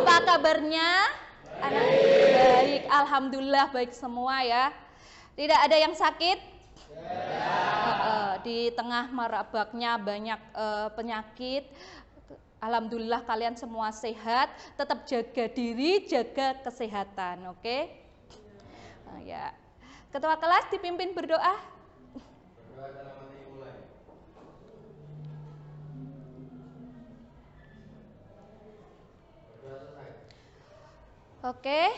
Apa kabarnya? Anak baik, alhamdulillah baik semua ya. Tidak ada yang sakit? Di tengah merebaknya banyak penyakit, alhamdulillah kalian semua sehat. Tetap jaga diri, jaga kesehatan, oke? Ya. Ketua kelas dipimpin berdoa. Oke,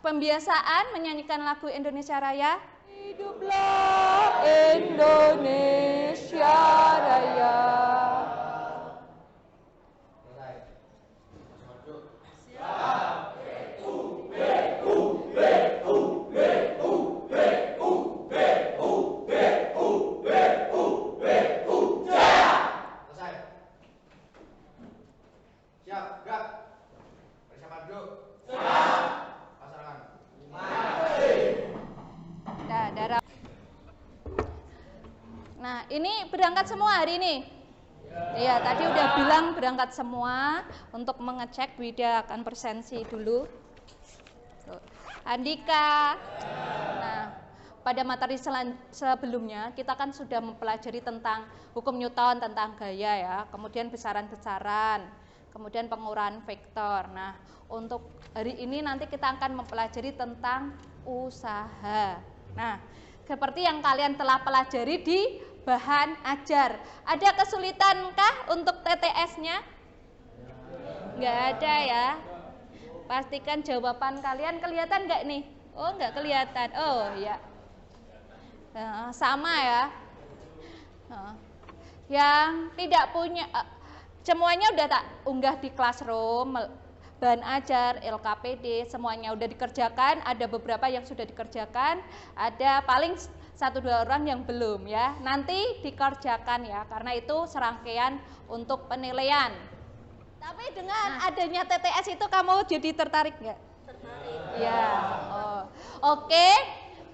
pembiasaan menyanyikan lagu Indonesia Raya. Hiduplah Indonesia Raya. Nah, ini berangkat semua hari ini? Iya, tadi udah bilang berangkat semua. Untuk mengecek, Wida akan presensi dulu. Andika. Nah, pada materi sebelumnya kita kan sudah mempelajari tentang hukum Newton, tentang gaya ya, kemudian besaran-besaran, kemudian pengurahan vektor. Nah, untuk hari ini nanti kita akan mempelajari tentang usaha. Nah, seperti yang kalian telah pelajari di bahan ajar. Ada kesulitankah untuk TTS-nya? Nggak ada ya. Pastikan jawaban kalian kelihatan nggak nih? Oh, nggak kelihatan. Oh, ya. Sama ya. Yang tidak punya, semuanya udah tak unggah di Classroom, bahan ajar, LKPD, semuanya udah dikerjakan. Ada beberapa yang sudah dikerjakan, ada paling 1-2 orang yang belum ya. Nanti dikerjakan ya, karena itu serangkaian untuk penilaian. Tapi dengan adanya TTS itu kamu jadi tertarik nggak? Tertarik. Ya. Oh. Oke,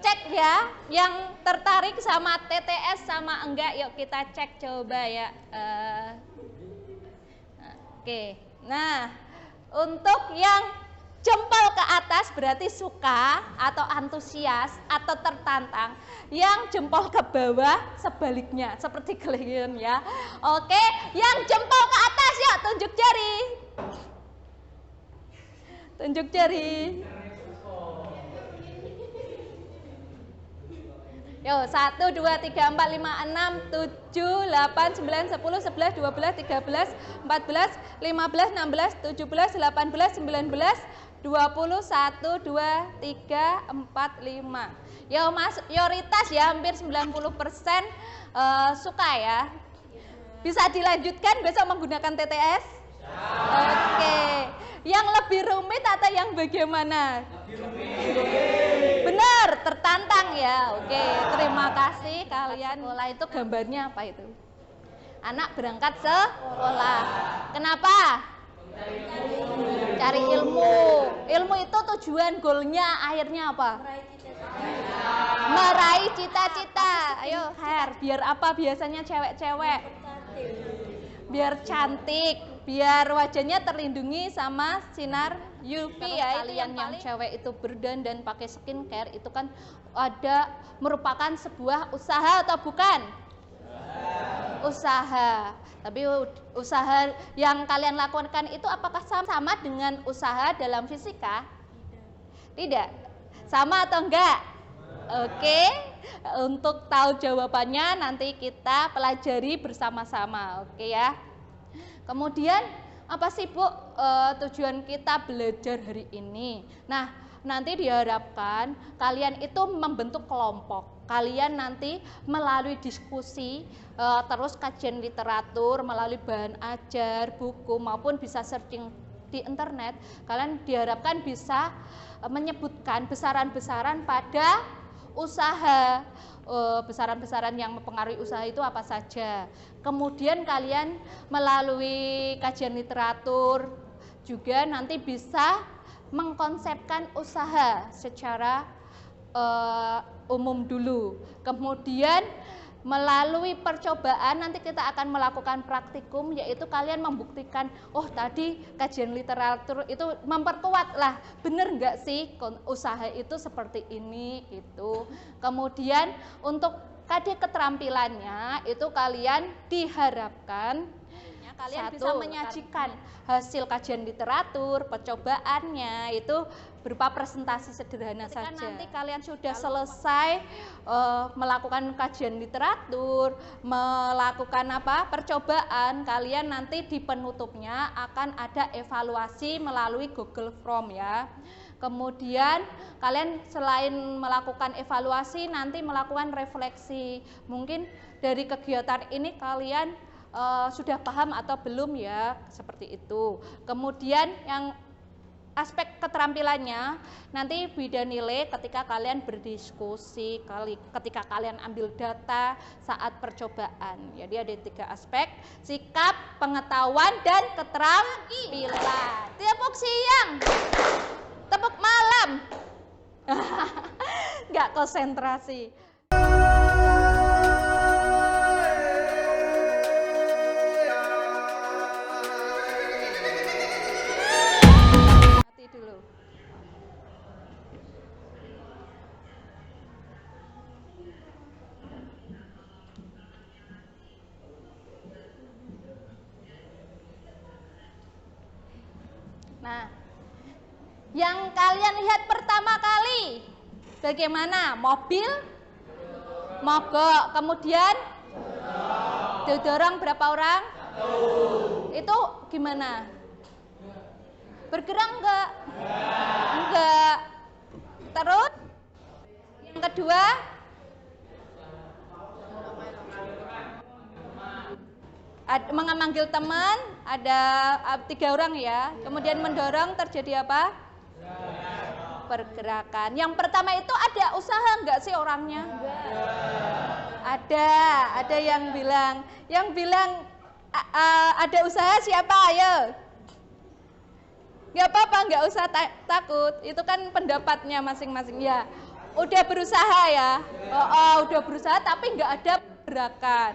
cek ya. Yang tertarik sama TTS sama enggak, yuk kita cek coba ya. Oke. Nah, untuk yang jempol ke atas berarti suka atau antusias atau tertantang. Yang jempol ke bawah sebaliknya, seperti kalian ya. Oke, yang jempol ke atas yuk tunjuk jari. Tunjuk jari. Yo, 1, 2, 3, 4, 5, 6, 7, 8, 9, 10, 11, 12, 13, 14, 15, 16, 17, 18, 19, 20, 1, 2, 3, 4, 5. Yo, mayoritas ya, hampir 90% suka ya. Bisa dilanjutkan besok menggunakan TTS? Oke. Yang lebih rumit atau yang bagaimana? Lebih rumit. Benar, tertantang ya. Oke, terima kasih kalian. Sekolah itu gambarnya apa itu? Anak berangkat sekolah. Kenapa? Cari ilmu. Ilmu itu tujuan, goalnya, akhirnya apa? Meraih cita-cita. Ayo, Her, biar apa biasanya cewek-cewek? Biar cantik, biar wajahnya terlindungi sama sinar UV ya. Kalian yang cewek itu berdandan pakai skincare itu kan merupakan sebuah usaha atau bukan? Usaha. Tapi usaha yang kalian lakukan itu apakah sama dengan usaha dalam fisika? Tidak. Sama atau enggak? Oke. Untuk tahu jawabannya nanti kita pelajari bersama-sama. Oke ya. Kemudian apa sih Bu tujuan kita belajar hari ini? Nah, nanti diharapkan kalian itu membentuk kelompok. Kalian nanti melalui diskusi, terus kajian literatur, melalui bahan ajar, buku, maupun bisa searching di internet, kalian diharapkan bisa menyebutkan besaran-besaran pada usaha. Besaran-besaran yang mempengaruhi usaha itu apa saja. Kemudian kalian melalui kajian literatur juga nanti bisa mengkonsepkan usaha secara umum dulu. Kemudian Melalui percobaan nanti kita akan melakukan praktikum, yaitu kalian membuktikan, oh tadi kajian literatur itu memperkuat lah, bener nggak sih usaha itu seperti ini gitu. Kemudian untuk KD keterampilannya itu kalian diharapkan kalian bisa menyajikan hasil kajian literatur, percobaannya itu berupa presentasi sederhana saja. Nanti kalian sudah selesai melakukan kajian literatur, melakukan percobaan, kalian nanti di penutupnya akan ada evaluasi melalui Google Form ya. Kemudian kalian selain melakukan evaluasi nanti melakukan refleksi. Mungkin dari kegiatan ini kalian sudah paham atau belum ya, seperti itu. Kemudian yang aspek keterampilannya nanti beda nilai ketika kalian berdiskusi, ketika kalian ambil data saat percobaan. Jadi ada 3 aspek: sikap, pengetahuan, dan keterampilan. Tepuk siang, tepuk malam. Nggak konsentrasi. Nah, yang kalian lihat pertama kali bagaimana? Mobil mogok, kemudian didorong berapa orang? Itu gimana? Bergerak enggak? Enggak. Terus yang kedua, memanggil teman, ada 3 orang ya. Kemudian mendorong, terjadi apa? Pergerakan. Yang pertama itu ada usaha enggak sih orangnya? Ada yang bilang ada usaha siapa? Ayo. Enggak apa-apa, enggak usah takut. Itu kan pendapatnya masing-masing ya. Udah berusaha ya. Udah berusaha tapi enggak ada pergerakan.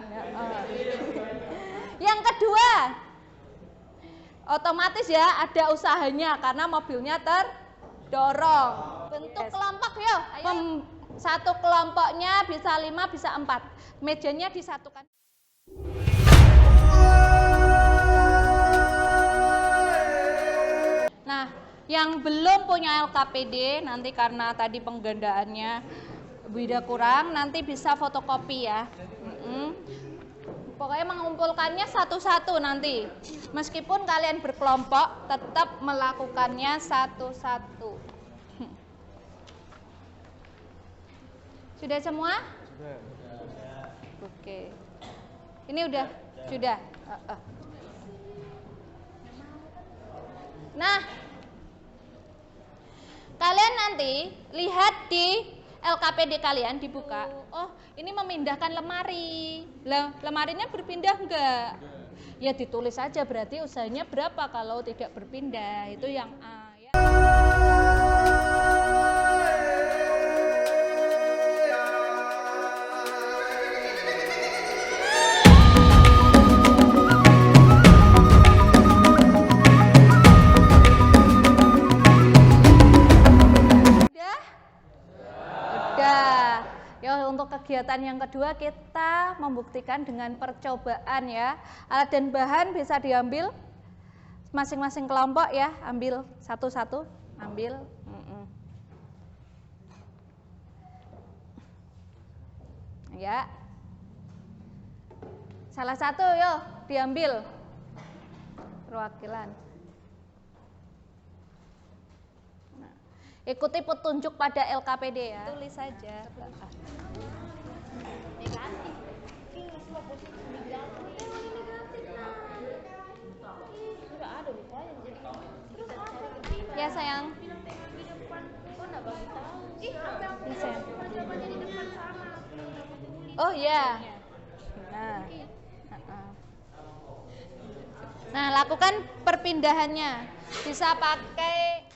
Yang kedua, otomatis ya ada usahanya karena mobilnya terdorong. Bentuk kelompok yuk. Satu kelompoknya bisa 5, bisa 4. Mejanya disatukan. Nah, yang belum punya LKPD nanti karena tadi penggandaannya beda kurang, nanti bisa fotokopi ya. Pokoknya mengumpulkannya satu-satu nanti. Meskipun kalian berkelompok, tetap melakukannya satu-satu. Sudah semua? Sudah. Oke. Ini udah? Sudah. Nah, kalian nanti lihat di LKPD kalian dibuka, oh ini memindahkan lemari, lemarinya berpindah enggak? Ya ditulis saja berarti usahanya berapa kalau tidak berpindah, itu yang A ya. Untuk kegiatan yang kedua kita membuktikan dengan percobaan ya. Alat dan bahan bisa diambil masing-masing kelompok ya, ambil satu-satu, ambil. Ya. Salah satu yuk diambil perwakilan. Ikuti petunjuk pada LKPD ya. Tulis saja. Ya sayang. Bisa. Oh ya. Nah, lakukan perpindahannya. Bisa pakai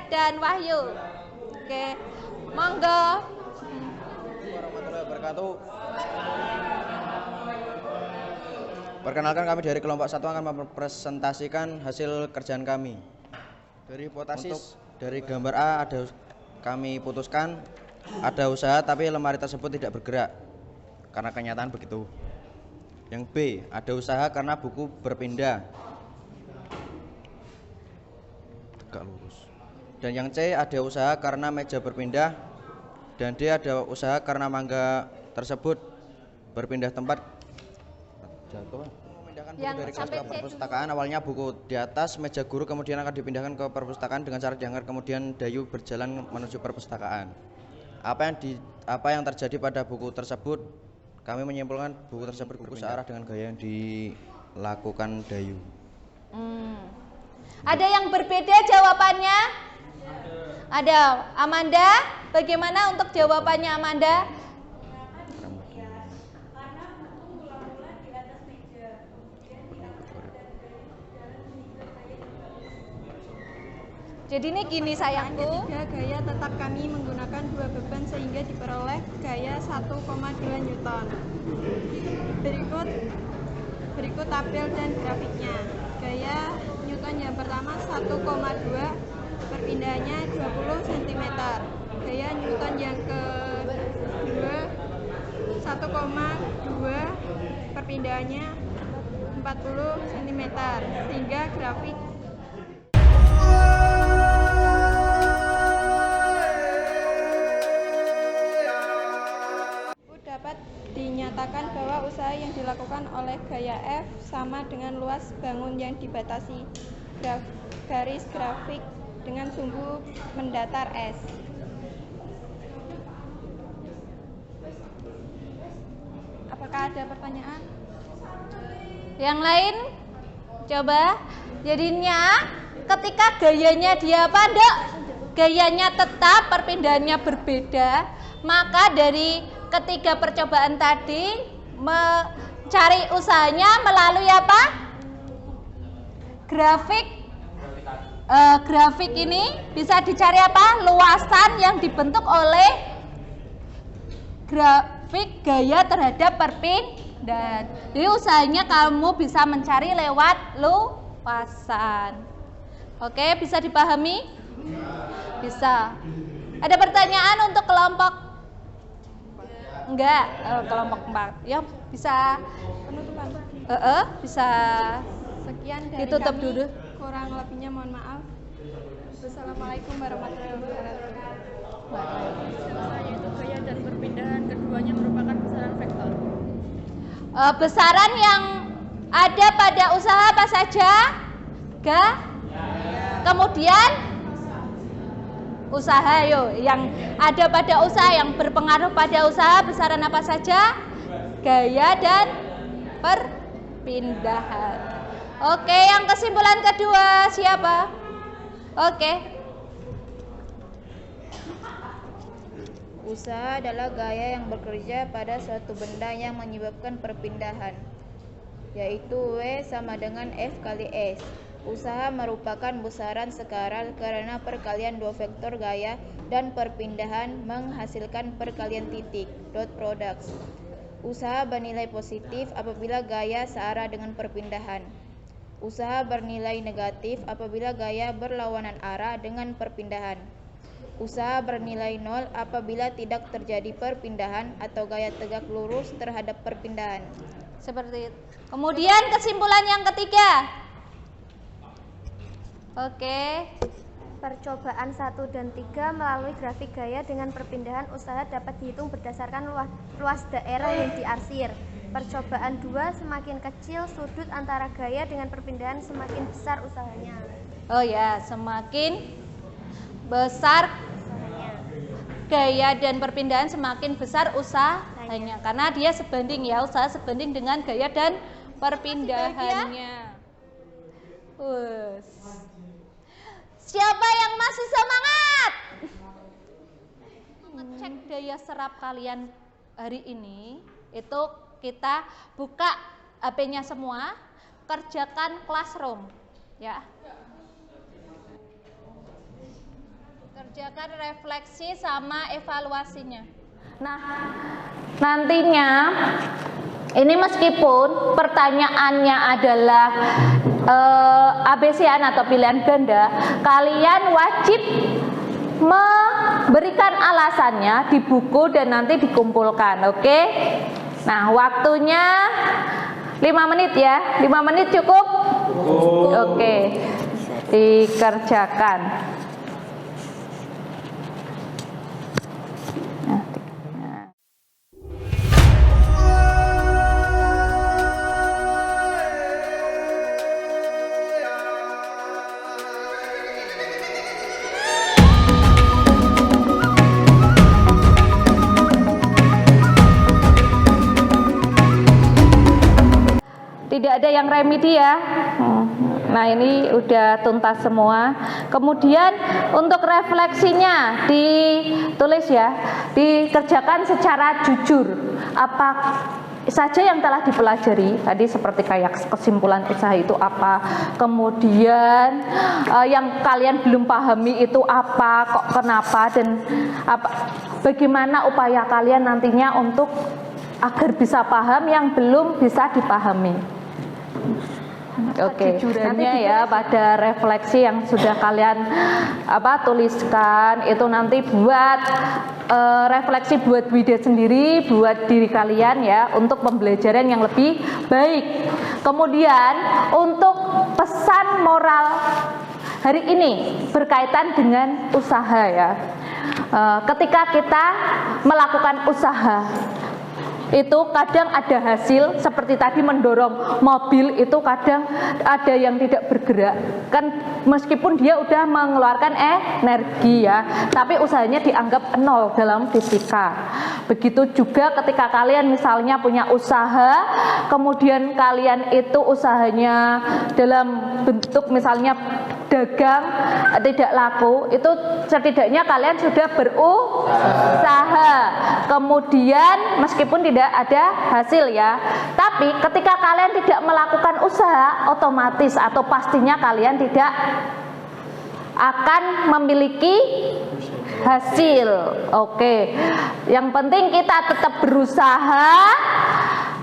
dan Wahyu. Oke, monggo. Warahmatullahi wabarakatuh. Perkenalkan, kami dari kelompok 1 akan mempresentasikan hasil kerjaan kami. Dari hipotesis dari gambar A kami putuskan ada usaha tapi lemari tersebut tidak bergerak karena kenyataan begitu. Yang B, ada usaha karena buku berpindah tegak lurus. Dan yang C, ada usaha karena meja berpindah. Dan D, ada usaha karena mangga tersebut berpindah tempat jatuh. Memindahkan buku dari kelas ke perpustakaan. Awalnya buku di atas meja guru, kemudian akan dipindahkan ke perpustakaan dengan cara diangkat, kemudian Dayu berjalan menuju perpustakaan. Apa yang terjadi pada buku tersebut? Kami menyimpulkan buku tersebut buku searah dengan gaya yang dilakukan Dayu. Ada yang berbeda jawabannya? Ada. Amanda, bagaimana untuk jawabannya Amanda? Jadi ini gini sayangku. Ketiga, gaya tetap kami menggunakan 2 beban sehingga diperoleh gaya 1,2 Newton. Berikut tabel dan grafiknya. Gaya Newton yang pertama 1,2, perpindahannya 20 cm. Gaya Newton yang kedua 1,2, perpindahannya 40 cm. Sehingga grafik dapat dinyatakan bahwa usaha yang dilakukan oleh gaya F sama dengan luas bangun yang dibatasi garis grafik dengan sumbu mendatar S. Apakah ada pertanyaan? Yang lain? Coba. Jadinya ketika gayanya dia Dok? Gayanya tetap, perpindahannya berbeda, maka dari ketiga percobaan tadi mencari usahanya melalui apa? Grafik ini bisa dicari apa? Luasan yang dibentuk oleh grafik gaya terhadap perpindahan. Jadi usahanya kamu bisa mencari lewat luasan. Oke, bisa dipahami? Bisa. Ada pertanyaan untuk kelompok? Enggak, kelompok 4. Ya, bisa Penutupan. Bisa. Sekian dari Ditutup kami. dulu. Kurang lebihnya mohon maaf. Wassalamualaikum warahmatullahi wabarakatuh. Yaitu gaya dan perpindahan keduanya merupakan besaran vektor. Besaran yang ada pada usaha apa saja? Kemudian usaha yang ada pada usaha yang berpengaruh pada usaha besaran apa saja? Gaya dan perpindahan. Oke, yang kesimpulan kedua siapa? Oke. Usaha adalah gaya yang bekerja pada suatu benda yang menyebabkan perpindahan, yaitu W sama dengan F kali S. Usaha merupakan besaran sekarang karena perkalian dua vektor gaya dan perpindahan menghasilkan perkalian titik dot products. Usaha bernilai positif apabila gaya searah dengan perpindahan. Usaha bernilai negatif apabila gaya berlawanan arah dengan perpindahan. Usaha bernilai 0 apabila tidak terjadi perpindahan atau gaya tegak lurus terhadap perpindahan. Seperti itu. Kemudian kesimpulan yang ketiga. Oke. Percobaan 1 dan 3 melalui grafik gaya dengan perpindahan usaha dapat dihitung berdasarkan luas daerah yang diarsir. Percobaan 2, semakin kecil sudut antara gaya dengan perpindahan semakin besar usahanya. Oh ya, semakin besar gaya dan perpindahan semakin besar usahanya. Karena dia sebanding ya, usaha sebanding dengan gaya dan perpindahannya. Siapa yang masih semangat? Ngecek daya serap kalian hari ini, itu kita buka HP-nya semua, kerjakan classroom, ya. Kerjakan refleksi sama evaluasinya. Nah, nantinya ini meskipun pertanyaannya adalah ABC-an atau pilihan ganda, kalian wajib memberikan alasannya di buku dan nanti dikumpulkan, oke? Nah, waktunya 5 menit ya. 5 menit cukup? Oke. Dikerjakan. Tidak ada yang remedi ya. Nah, ini udah tuntas semua. Kemudian untuk refleksinya ditulis ya, dikerjakan secara jujur. Apa saja yang telah dipelajari tadi, seperti kayak kesimpulan usaha itu apa, kemudian yang kalian belum pahami itu apa, kok kenapa, dan apa, bagaimana upaya kalian nantinya untuk agar bisa paham yang belum bisa dipahami. Oke, nantinya ya pada refleksi yang sudah kalian tuliskan itu nanti buat refleksi buat Wida sendiri, buat diri kalian ya, untuk pembelajaran yang lebih baik. Kemudian untuk pesan moral hari ini berkaitan dengan usaha ya. Ketika kita melakukan usaha itu kadang ada hasil, seperti tadi mendorong mobil itu kadang ada yang tidak bergerak kan, meskipun dia udah mengeluarkan energi ya, tapi usahanya dianggap nol dalam fisika. Begitu juga ketika kalian misalnya punya usaha, kemudian kalian itu usahanya dalam bentuk misalnya dagang tidak laku, itu setidaknya kalian sudah berusaha. Kemudian meskipun tidak ada hasil ya, tapi ketika kalian tidak melakukan usaha, otomatis atau pastinya kalian tidak akan memiliki hasil. Oke, yang penting kita tetap berusaha,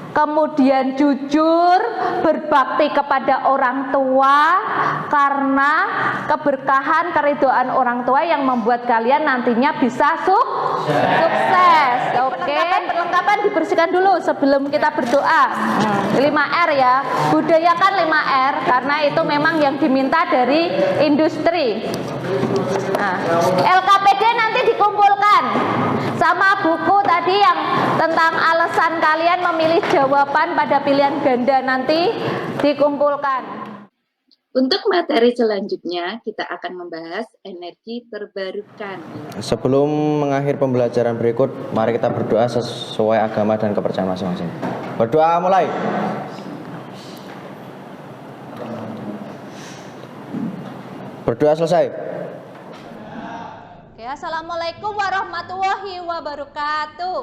kemudian jujur, berbakti kepada orang tua, karena keberkahan keridhaan orang tua yang membuat kalian nantinya bisa sukses. Oke, perlengkapan dibersihkan dulu sebelum kita berdoa. 5R ya, budayakan 5R karena itu memang yang diminta dari industri. Nah, LKPD nanti dikumpulkan sama buku tadi yang tentang alasan kalian memilih jawaban pada pilihan ganda, nanti dikumpulkan. Untuk materi selanjutnya kita akan membahas energi terbarukan. Sebelum mengakhiri pembelajaran berikut, mari kita berdoa sesuai agama dan kepercayaan masing-masing. Berdoa mulai. Berdoa selesai. Oke, assalamualaikum warahmatullahi wabarakatuh.